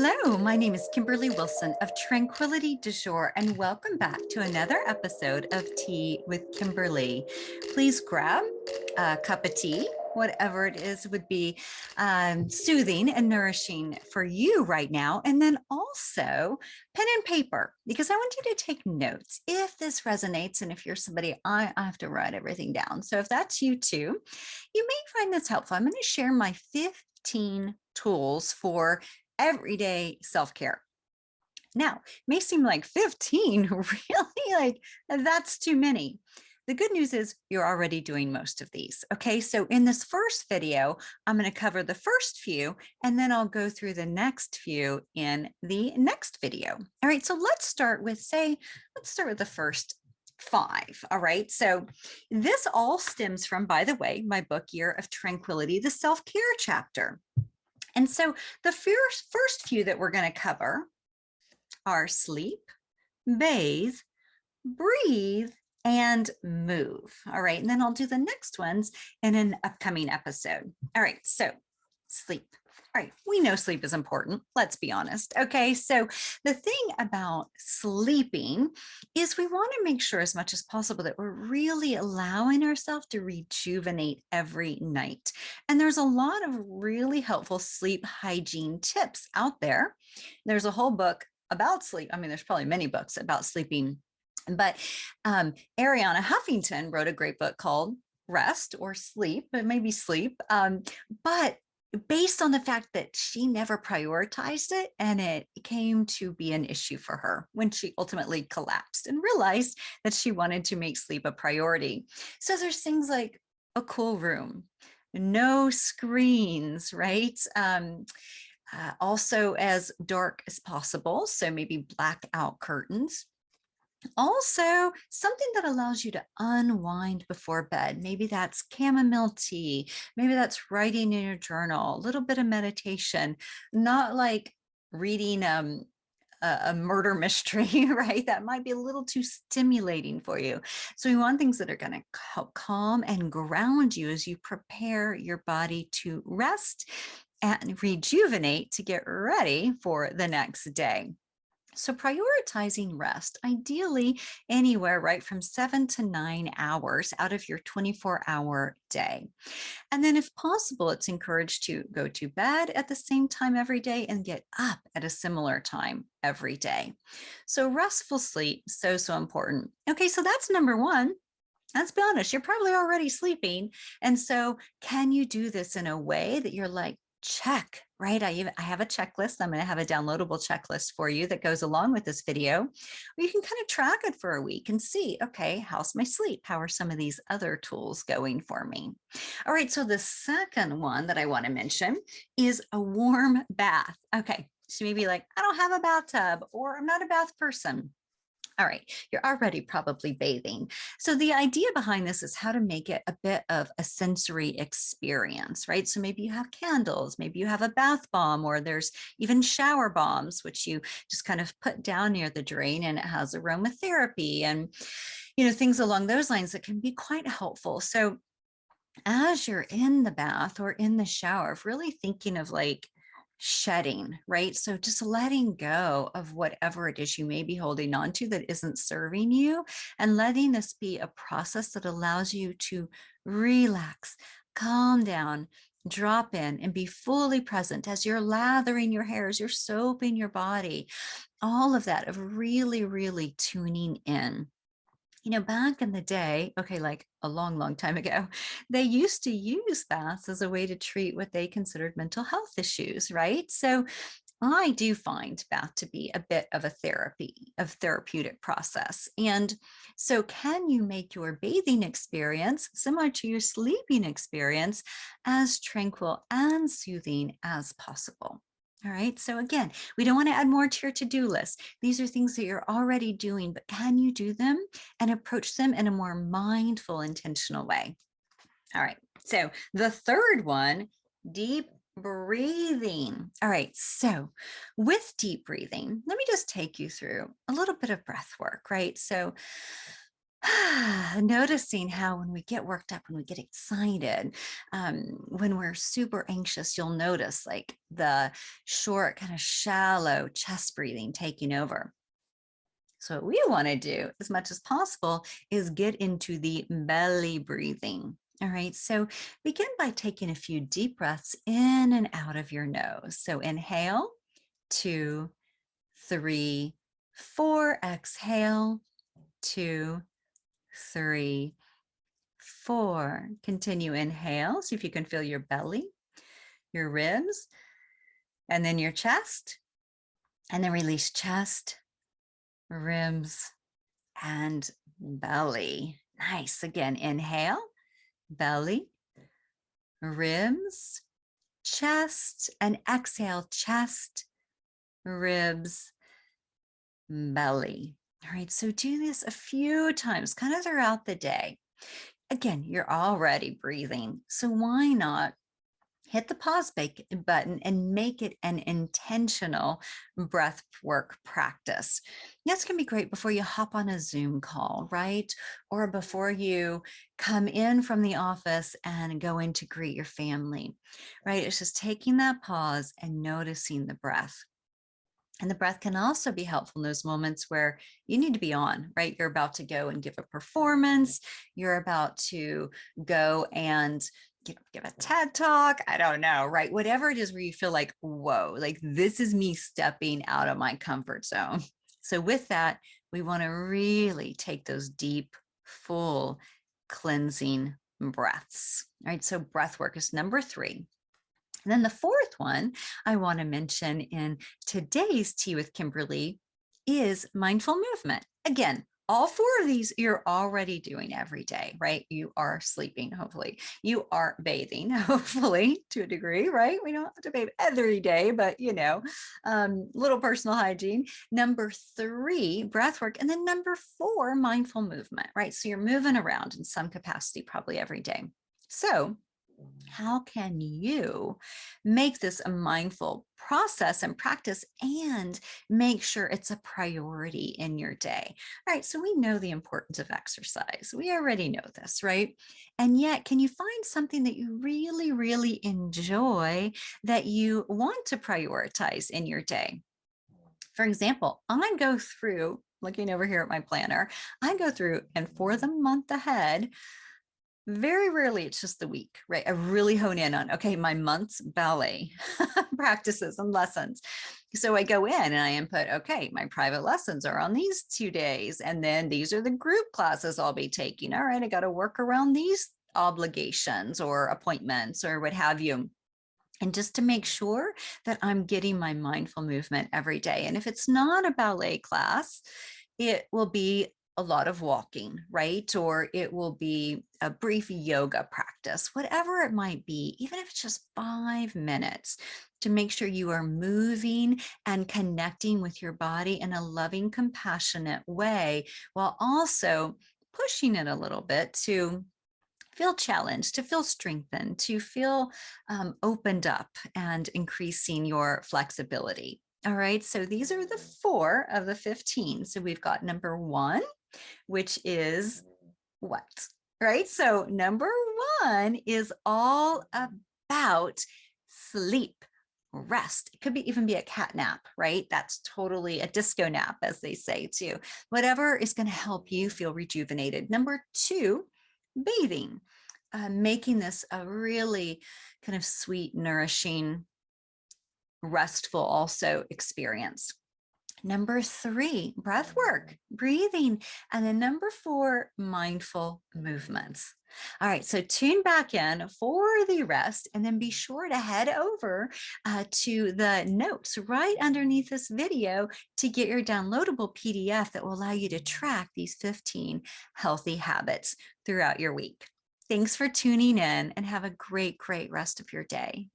Hello, my name is Kimberly Wilson of Tranquility du Jour, and welcome back to another episode of Tea with Kimberly. Please grab a cup of tea, whatever it is would be soothing and nourishing for you right now. And then also pen and paper, because I want you to take notes if this resonates. And if you're somebody, I have to write everything down. So if that's you too, you may find this helpful. I'm going to share my 15 tools for everyday self-care. Now, it may seem like 15, really, like that's too many. The good news is you're already doing most of these. Okay, so in this first video, I'm going to cover the first few, and then I'll go through the next few in the next video. All right, so let's start with the first 5. All right, so this all stems from, by the way, my book, Year of Tranquility, the self-care chapter. And so the first few that we're going to cover are sleep, bathe, breathe, and move. All right. And then I'll do the next ones in an upcoming episode. All right. So sleep. All right. We know sleep is important. Let's be honest. Okay. So the thing about sleeping is we want to make sure as much as possible that we're really allowing ourselves to rejuvenate every night. And there's a lot of really helpful sleep hygiene tips out there. There's a whole book about sleep. I mean, there's probably many books about sleeping, but Arianna Huffington wrote a great book called Rest or Sleep, but maybe Sleep. But based on the fact that she never prioritized it, and it came to be an issue for her when she ultimately collapsed and realized that she wanted to make sleep a priority. So there's things like a cool room, no screens, right? Also as dark as possible. So maybe blackout curtains. Also, something that allows you to unwind before bed. Maybe that's chamomile tea. Maybe that's writing in your journal, a little bit of meditation, not like reading a murder mystery, right? That might be a little too stimulating for you. So we want things that are going to help calm and ground you as you prepare your body to rest and rejuvenate to get ready for the next day. So prioritizing rest, ideally anywhere right from 7 to 9 hours out of your 24-hour day. And then if possible, it's encouraged to go to bed at the same time every day and get up at a similar time every day. So restful sleep, so important. Okay, so that's number 1. Let's be honest, you're probably already sleeping. And so can you do this in a way that you're like, check, right? I have a checklist. I'm going to have a downloadable checklist for you that goes along with this video. You can kind of track it for a week and see, okay, how's my sleep? How are some of these other tools going for me? All right, so the second one that I want to mention is a warm bath. Okay, so maybe like, I don't have a bathtub, or I'm not a bath person. All right, you're already probably bathing. So the idea behind this is how to make it a bit of a sensory experience, right? So maybe you have candles, maybe you have a bath bomb, or there's even shower bombs, which you just kind of put down near the drain, and it has aromatherapy and, things along those lines that can be quite helpful. So as you're in the bath or in the shower, really thinking of like shedding, right? So just letting go of whatever it is you may be holding on to that isn't serving you, and letting this be a process that allows you to relax, calm down, drop in, and be fully present as you're lathering your hair, as you're soaping your body, all of that, of really, really tuning in. Back in the day, okay, like a long, long time ago, they used to use baths as a way to treat what they considered mental health issues, right? So I do find bath to be a bit of a therapeutic process. And so can you make your bathing experience similar to your sleeping experience as tranquil and soothing as possible? All right. So again, we don't want to add more to your to-do list. These are things that you're already doing, but can you do them and approach them in a more mindful, intentional way? All right. So the third one, deep breathing. All right. So with deep breathing, let me just take you through a little bit of breath work, right? So Noticing how when we get worked up, when we get excited, when we're super anxious, you'll notice like the short, kind of shallow chest breathing taking over. So what we want to do as much as possible is get into the belly breathing. All right. So begin by taking a few deep breaths in and out of your nose. So inhale, 2, 3, 4. Exhale, 2, 3, 4. Continue. Inhale. See if you can feel your belly, your ribs, and then your chest. And then release chest, ribs, and belly. Nice. Again, inhale, belly, ribs, chest, and exhale, chest, ribs, belly. All right, so do this a few times, kind of throughout the day. Again, you're already breathing, so why not hit the pause button and make it an intentional breath work practice. That's going to be great before you hop on a Zoom call, right? Or before you come in from the office and go in to greet your family, right? It's just taking that pause and noticing the breath. And the breath can also be helpful in those moments where you need to be on, right? You're about to go and give a performance. You're about to go and give a TED talk. I don't know, right? Whatever it is where you feel like, whoa, like this is me stepping out of my comfort zone. So with that, we want to really take those deep, full, cleansing breaths, right? So breath work is number 3. And then the fourth one I want to mention in today's Tea with Kimberly is mindful movement. Again, all 4 of these you're already doing every day, right? You are sleeping, hopefully. You are bathing, hopefully, to a degree, right? We don't have to bathe every day, but little personal hygiene. Number 3, breath work. And then number 4, mindful movement, right? So you're moving around in some capacity probably every day. So how can you make this a mindful process and practice and make sure it's a priority in your day? All right, so we know the importance of exercise. We already know this, right? And yet, can you find something that you really, really enjoy that you want to prioritize in your day? For example, I go through, looking over here at my planner, I go through and for the month ahead, very rarely it's just the week, right? I really hone in on, okay, my month's ballet practices and lessons. So I go in and I input, okay, my private lessons are on these 2 days. And then these are the group classes I'll be taking. All right, I got to work around these obligations or appointments or what have you. And just to make sure that I'm getting my mindful movement every day. And if it's not a ballet class, it will be a lot of walking, right? Or it will be a brief yoga practice, whatever it might be, even if it's just 5 minutes, to make sure you are moving and connecting with your body in a loving, compassionate way, while also pushing it a little bit to feel challenged, to feel strengthened, to feel opened up and increasing your flexibility. All right, so these are the 4 of the 15. So we've got number 1, which is what, right? So number 1 is all about sleep, rest. It could be even be a cat nap, right? That's totally a disco nap, as they say too. Whatever is going to help you feel rejuvenated. Number 2, bathing, making this a really kind of sweet, nourishing, restful also experience. Number 3, breath work, breathing. And then number 4, mindful movements. All right, so tune back in for the rest and then be sure to head over to the notes right underneath this video to get your downloadable PDF that will allow you to track these 15 healthy habits throughout your week. Thanks for tuning in and have a great, great rest of your day.